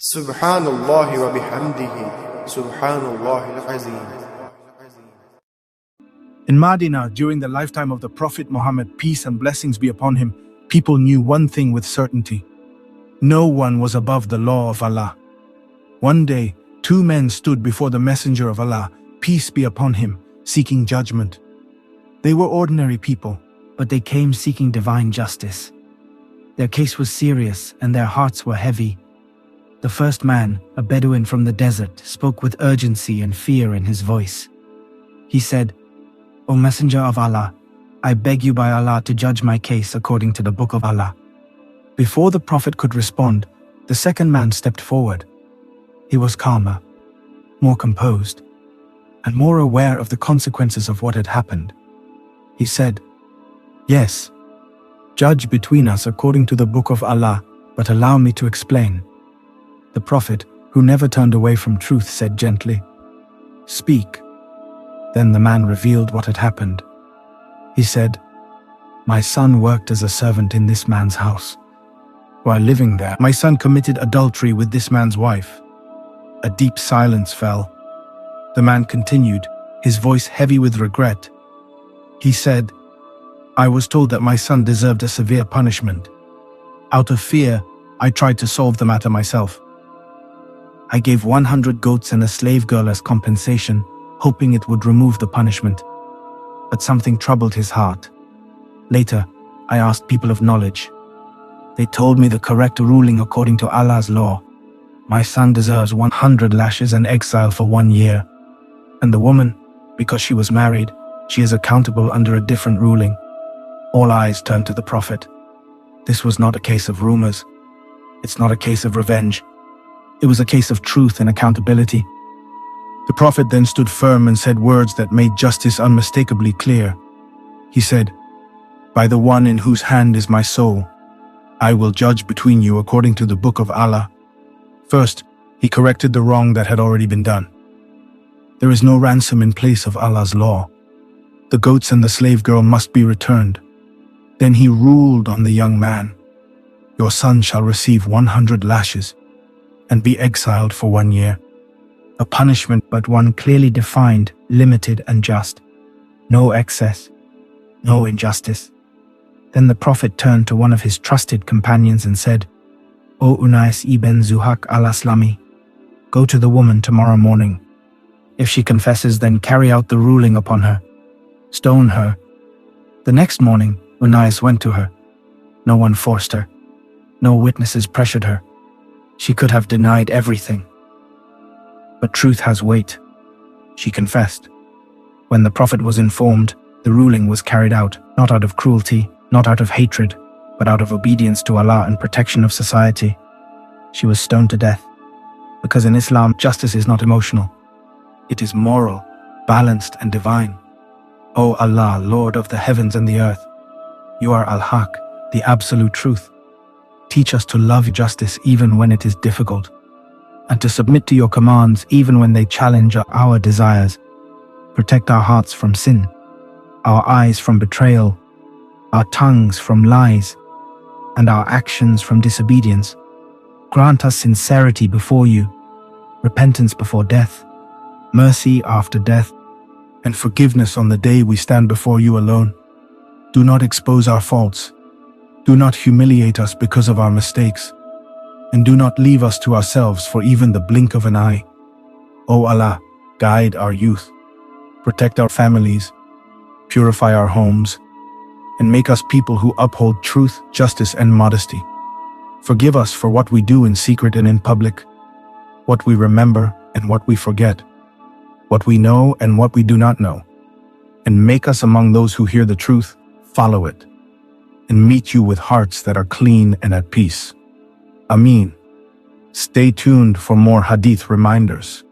Subhanallah wa bihamdihi, Subhanallah al-Azim. In Medina, during the lifetime of the Prophet Muhammad, peace and blessings be upon him, people knew one thing with certainty. No one was above the law of Allah. One day, two men stood before the Messenger of Allah, peace be upon him, seeking judgment. They were ordinary people, but they came seeking divine justice. Their case was serious and their hearts were heavy. The first man, a Bedouin from the desert, spoke with urgency and fear in his voice. He said, "O Messenger of Allah, I beg you by Allah to judge my case according to the Book of Allah." Before the Prophet could respond, the second man stepped forward. He was calmer, more composed, and more aware of the consequences of what had happened. He said, "Yes, judge between us according to the Book of Allah, but allow me to explain." The Prophet, who never turned away from truth, said gently, "Speak." Then the man revealed what had happened. He said, "My son worked as a servant in this man's house. While living there, my son committed adultery with this man's wife." A deep silence fell. The man continued, his voice heavy with regret. He said, "I was told that my son deserved a severe punishment. Out of fear, I tried to solve the matter myself. I gave 100 goats and a slave girl as compensation, hoping it would remove the punishment. But something troubled his heart. Later, I asked people of knowledge. They told me the correct ruling according to Allah's law. My son deserves 100 lashes and exile for 1 year. And the woman, because she was married, she is accountable under a different ruling." All eyes turned to the Prophet. This was not a case of rumors. It's not a case of revenge. It was a case of truth and accountability. The Prophet then stood firm and said words that made justice unmistakably clear. He said, "By the one in whose hand is my soul, I will judge between you according to the Book of Allah." First, he corrected the wrong that had already been done. There is no ransom in place of Allah's law. The goats and the slave girl must be returned. Then he ruled on the young man, "Your son shall receive 100 lashes and be exiled for 1 year. A punishment, but one clearly defined, limited and just. No excess, no injustice." Then the Prophet turned to one of his trusted companions and said, "O Unais ibn Zuhaq al-Aslami, go to the woman tomorrow morning. If she confesses, then carry out the ruling upon her. Stone her." The next morning, Unais went to her. No one forced her. No witnesses pressured her. She could have denied everything. But truth has weight. She confessed. When the Prophet was informed, the ruling was carried out, not out of cruelty, not out of hatred, but out of obedience to Allah and protection of society. She was stoned to death. Because in Islam, justice is not emotional. It is moral, balanced and divine. O Allah, Lord of the heavens and the earth, you are Al-Haq, the absolute truth. Teach us to love justice even when it is difficult, and to submit to your commands even when they challenge our desires. Protect our hearts from sin, our eyes from betrayal, our tongues from lies, and our actions from disobedience. Grant us sincerity before you, repentance before death, mercy after death, and forgiveness on the day we stand before you alone. Do not expose our faults. Do not humiliate us because of our mistakes, and do not leave us to ourselves for even the blink of an eye. O Allah, guide our youth, protect our families, purify our homes, and make us people who uphold truth, justice, and modesty. Forgive us for what we do in secret and in public, what we remember and what we forget, what we know and what we do not know, and make us among those who hear the truth, follow it, and meet you with hearts that are clean and at peace. Ameen. Stay tuned for more Hadith reminders.